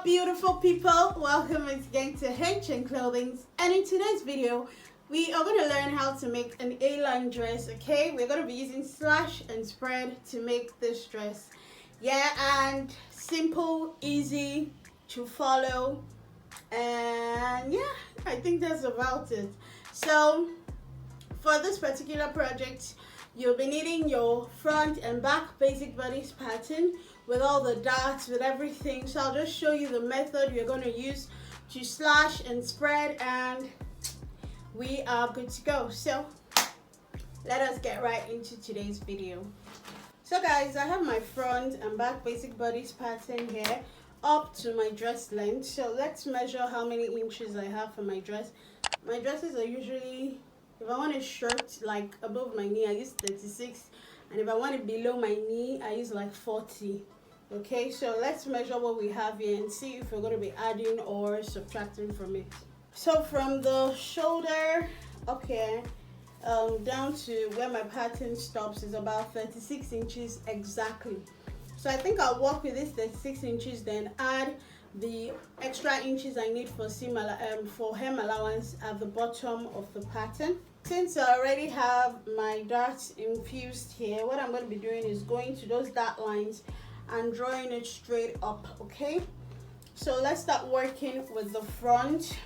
beautiful people? Welcome once again to hellohnclothing, and in today's video we are going to learn how to make an A-line dress. Okay, we're going to be using slash and spread to make this dress. Yeah, and simple, easy to follow, and yeah, I think that's about it. So for this particular project, you'll be needing your front and back basic bodice pattern with all the dots, with everything. So I'll just show you the method we're going to use to slash and spread, and we are good to go. So let us get right into today's video. So guys, I have my front and back basic bodice pattern here up to my dress length. So let's measure how many inches I have for my dress. My dresses are usually, if I want a shirt like above my knee, I use 36, and if I want it below my knee, I use like 40. Okay, so let's measure what we have here and see if we're going to be adding or subtracting from it. So from the shoulder up here down to where my pattern stops is about 36 inches exactly. So I think I'll work with this 36 inches, then add the extra inches I need for for hem allowance at the bottom of the pattern. Since I already have my darts infused here, what I'm going to be doing is going to those dart lines and drawing it straight up. Okay, so let's start working with the front.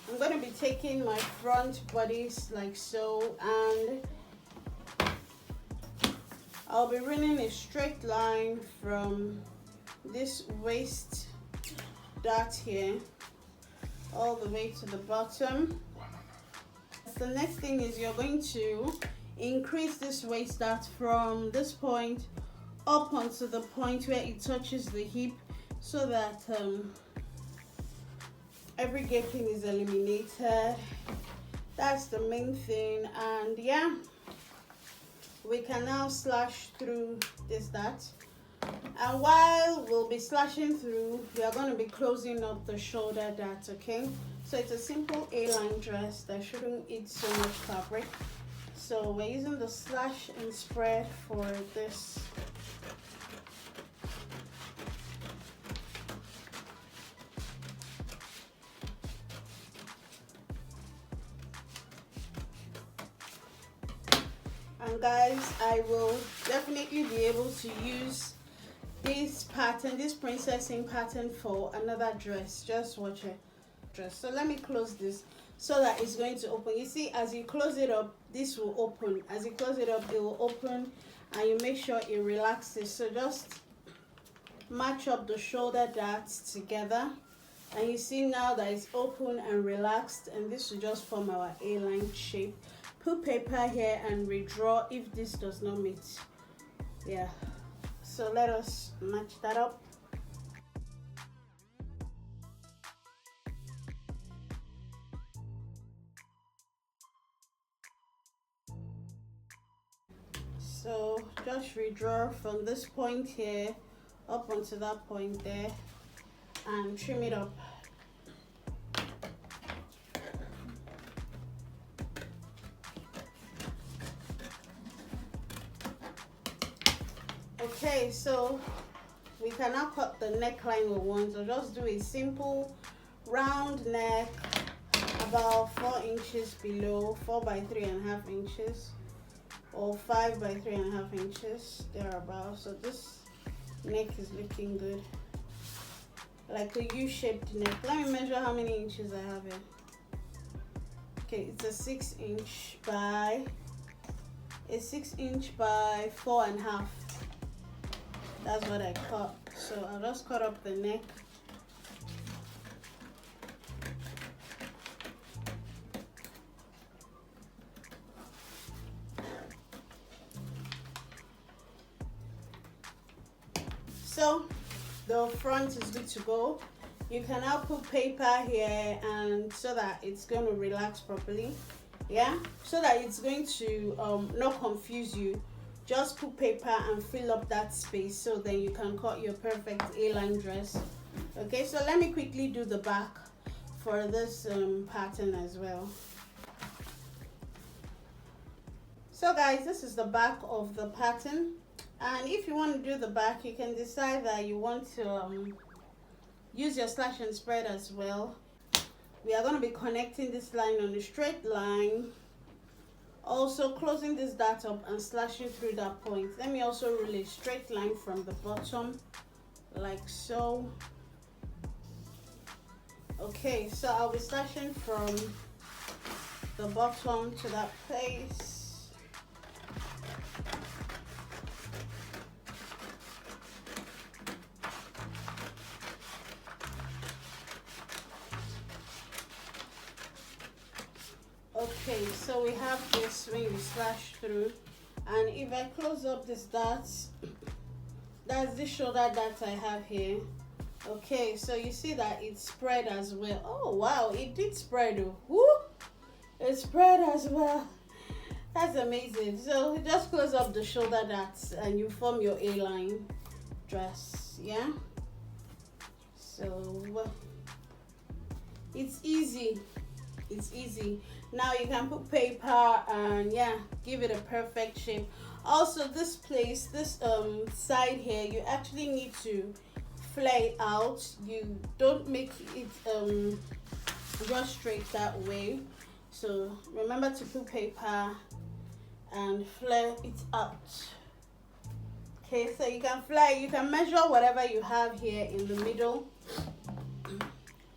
I'm going to be taking my front bodice like so, and I'll be running a straight line from this waist dart here all the way to the bottom. The next thing is you're going to increase this waist dart from this point up onto the point where it touches the hip, so that every gaping is eliminated. That's the main thing. And yeah, we can now slash through this dart, and while we'll be slashing through, we are going to be closing up the shoulder dart. Okay, so it's a simple A-line dress that shouldn't eat so much fabric. So we're using the slash and spread for this. And guys, I will definitely be able to use this pattern, this princessing pattern, for another dress. Just watch it. So let me close this so that it's going to open. You see, as you close it up, this will open. As you close it up, it will open, and you make sure it relaxes. So just match up the shoulder darts together, and you see now that it's open and relaxed, and this will just form our A-line shape. Put paper here and redraw if this does not meet. Yeah, so let us match that up. So just redraw from this point here up onto that point there and trim it up. Okay, so we can now cut the neckline we want. So just do a simple round neck about 4 inches below, 4 by 3.5 inches, or 5 by 3.5 inches thereabout. So this neck is looking good, like a U-shaped neck. Let me measure how many inches I have here. Okay, it's a 6 inch by 4.5. That's what I cut. So I'll just cut up the neck. So the front is good to go. You can now put paper here, and so that it's going to relax properly. Yeah, so that it's going to not confuse you. Just put paper and fill up that space, so then you can cut your perfect A-line dress. Okay, so let me quickly do the back for this pattern as well. So guys, this is the back of the pattern, And if you want to do the back, you can decide that you want to use your slash and spread as well. We are going to be connecting this line on a straight line, also closing this dart up and slashing through that point. Let me also rule a straight line from the bottom like so. Okay, so I'll be slashing from the bottom to that place. Okay, so we have this when you slash through, and if I close up this dart, that's the shoulder dart I have here. Okay, so you see that it spread as well. Oh wow, it did spread. Woo! It spread as well. That's amazing. So just close up the shoulder darts and you form your A-line dress. Yeah, so it's easy. It's easy. Now you can put paper and yeah, give it a perfect shape. Also this place, this side here, you actually need to flare it out. You don't make it just straight that way. So remember to put paper and flare it out. Okay, so you can flare, you can measure whatever you have here in the middle.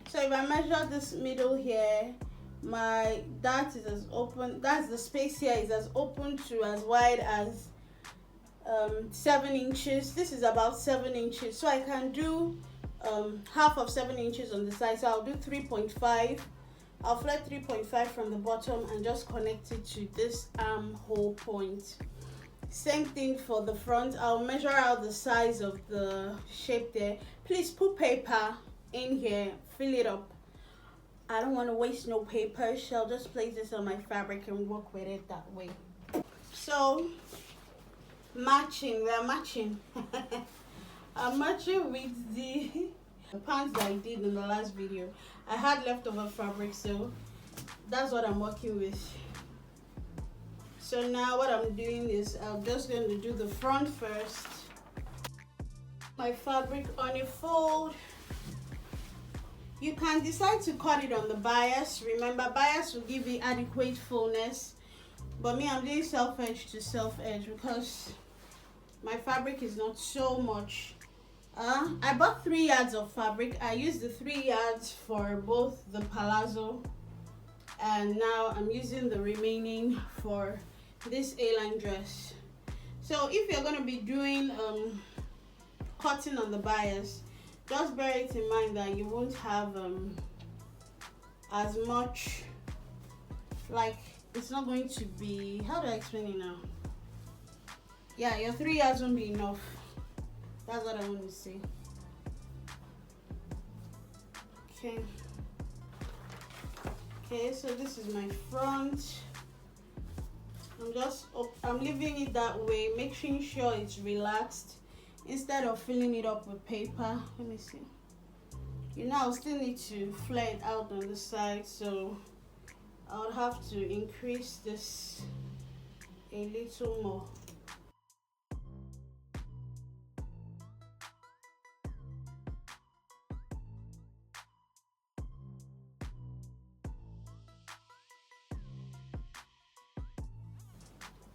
So if I measure this middle here, my dart is as open, that's the space here is as open to as wide as 7 inches. This is about 7 inches, so I can do half of 7 inches on the side. So I'll do 3.5. I'll flare 3.5 from the bottom and just connect it to this armhole point. Same thing for the front. I'll measure out the size of the shape there. Please put paper in here, fill it up. I don't want to waste no paper, so I'll just place this on my fabric and work with it that way. So matching, we are matching. I'm matching with the pants that I did in the last video. I had leftover fabric, so that's what I'm working with. So now what I'm doing is I'm just going to do the front first. My fabric on a fold. You can decide to cut it on the bias. Remember, bias will give you adequate fullness, but me, I'm doing self edge to self edge because my fabric is not so much. I bought 3 yards of fabric. I used the 3 yards for both the palazzo, and now I'm using the remaining for this A-line dress. So if you're going to be doing cutting on the bias, just bear it in mind that you won't have as much, like it's not going to be, how do I explain it now? Yeah, your 3 yards won't be enough. That's what I want to say. Okay. Okay, so this is my front. I'm leaving it that way, making sure it's relaxed instead of filling it up with paper. Let me see. You know, I'll still need to flare it out on the side, so I'll have to increase this a little more.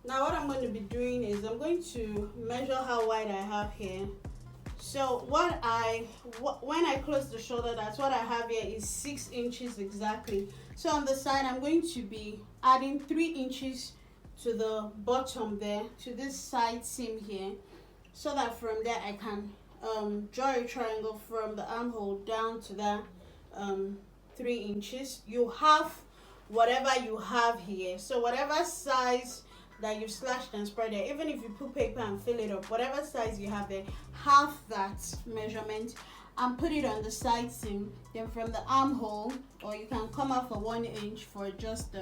Now what I'm going to be doing is I'm going to measure how wide I have here. So when I close the shoulder, that's what I have here is 6 inches exactly. So on the side, I'm going to be adding 3 inches to the bottom there, to this side seam here, so that from there I can draw a triangle from the armhole down to that 3 inches. You have whatever you have here, so whatever size that you slashed and spread there, even if you put paper and fill it up, whatever size you have there, half that measurement and put it on the side seam. Then from the armhole, or you can come out for 1 inch for just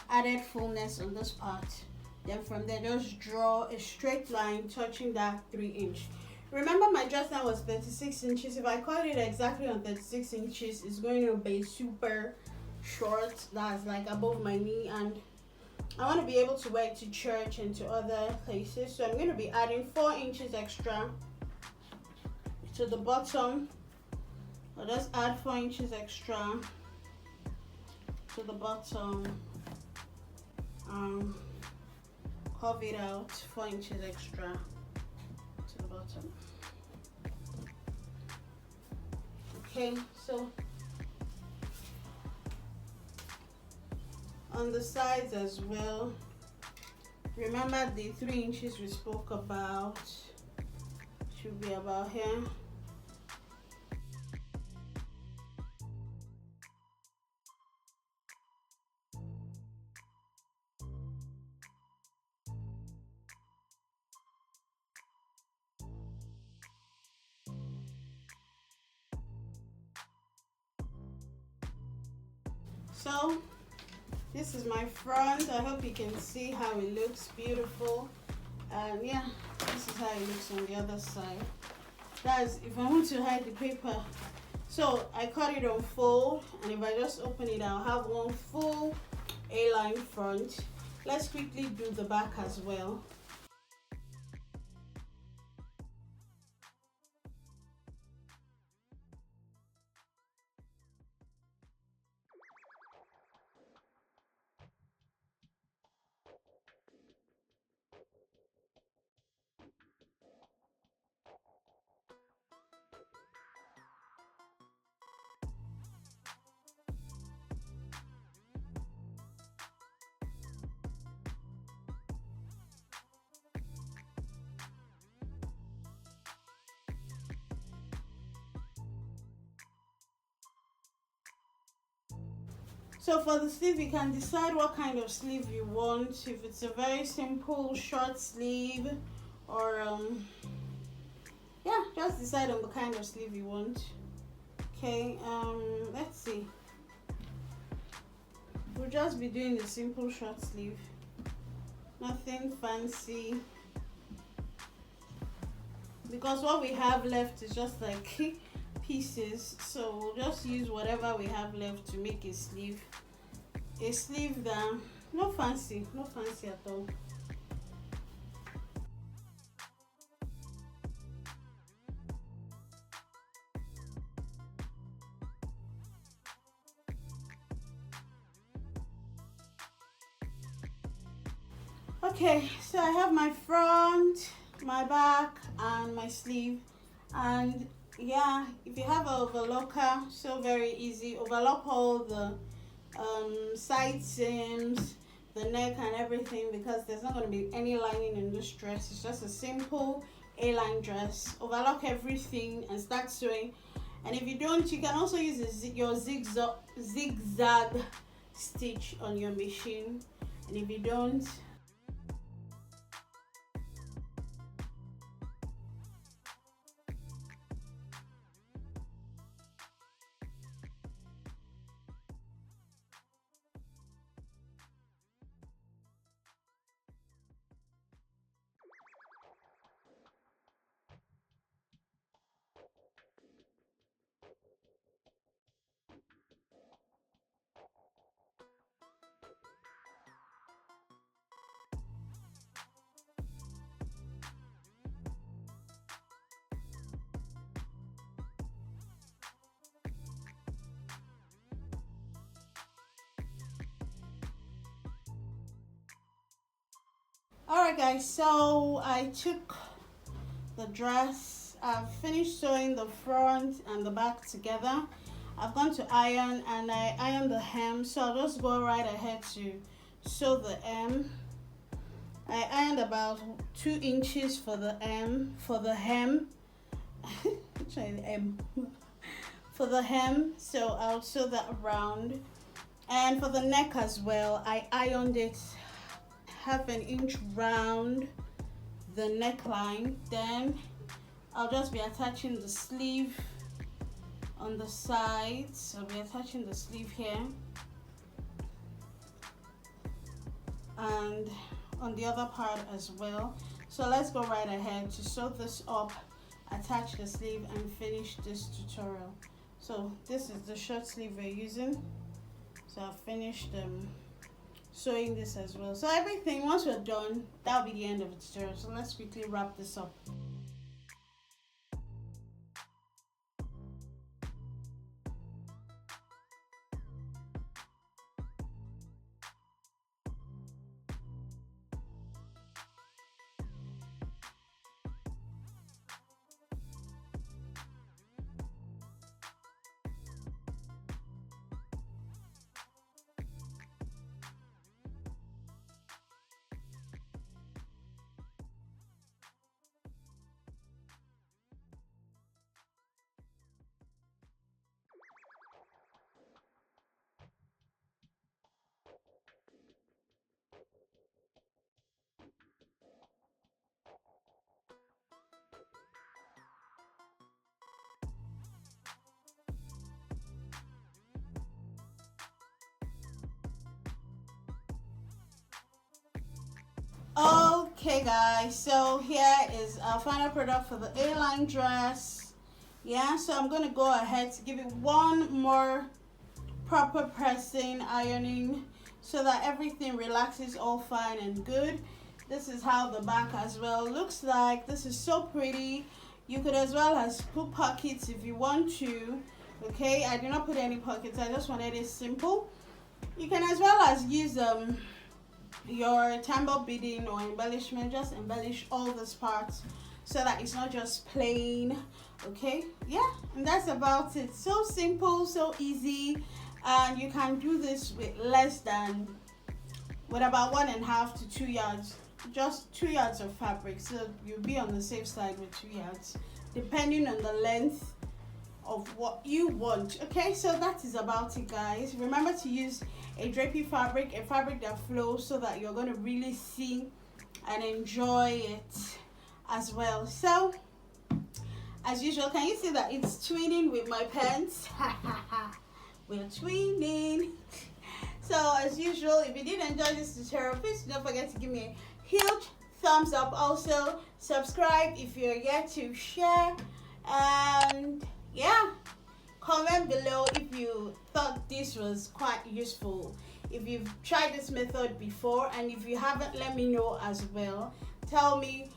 added fullness on this part. Then from there, just draw a straight line touching that 3 inch. Remember, my dress now was 36 inches. If I cut it exactly on 36 inches, it's going to be super short. That's like above my knee, and I want to be able to wear it to church and to other places, so I'm going to be adding 4 inches extra to the bottom. I'll just add 4 inches extra to the bottom, curve it out 4 inches extra to the bottom. Okay, so on the sides as well, remember the 3 inches we spoke about should be about here. So this is my front. I hope you can see how it looks beautiful. And yeah, this is how it looks on the other side. That's if I want to hide the paper. So I cut it on fold, and if I just open it, I'll have one full A-line front. Let's quickly do the back as well. So for the sleeve, you can decide what kind of sleeve you want. If it's a very simple short sleeve, or yeah, just decide on the kind of sleeve you want. Okay, let's see. We'll just be doing the simple short sleeve. Nothing fancy. Because what we have left is just like pieces, so we'll just use whatever we have left to make a sleeve that no fancy at all. Okay, so I have my front, my back, and my sleeve. And yeah, if you have an overlocker, so very easy. Overlock all the side seams, the neck and everything, because there's not going to be any lining in this dress. It's just a simple A-line dress. Overlock everything and start sewing. And if you don't, you can also use your zigzag stitch on your machine. And if you don't, alright guys, so I took the dress, I've finished sewing the front and the back together. I've gone to iron and I ironed the hem, so I'll just go right ahead to sew the hem. I ironed about 2 inches for the hem. For the hem, so I'll sew that around. And for the neck as well, I ironed it 1/2 inch round the neckline. Then I'll just be attaching the sleeve on the sides. I'll be attaching the sleeve here and on the other part as well. So let's go right ahead to sew this up, attach the sleeve, and finish this tutorial. So this is the short sleeve we're using. So I've finished sewing this as well. So everything, once we're done, that'll be the end of the tutorial. So let's quickly wrap this up. Okay guys, so here is our final product for the A-line dress. Yeah, so I'm gonna go ahead to give it one more proper pressing, ironing, so that everything relaxes all fine and good. This is how the back as well looks like. This is so pretty. You could as well as put pockets if you want to. Okay, I did not put any pockets, I just wanted it simple. You can as well as use your tambour beading or embellishment. Just embellish all these parts so that it's not just plain. Okay, yeah, and that's about it. So simple, so easy, and you can do this with about 1.5 to 2 yards, just 2 yards of fabric, so you'll be on the safe side with 2 yards depending on the length of what you want. Okay, so that is about it guys. Remember to use a drapey fabric, a fabric that flows, so that you're going to really see and enjoy it as well. So as usual, can you see that it's twinning with my pants? We're twinning. So as usual, if you did enjoy this tutorial, please don't forget to give me a huge thumbs up. Also subscribe if you're yet to, share, and yeah, comment below if you thought this was quite useful, if you've tried this method before, and if you haven't, let me know as well. Tell me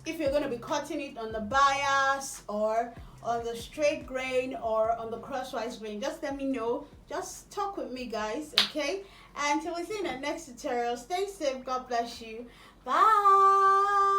if you're going to be cutting it on the bias or on the straight grain or on the crosswise grain. Just let me know. Just talk with me guys, okay? And until we see you in the next tutorial, stay safe, God bless you, bye.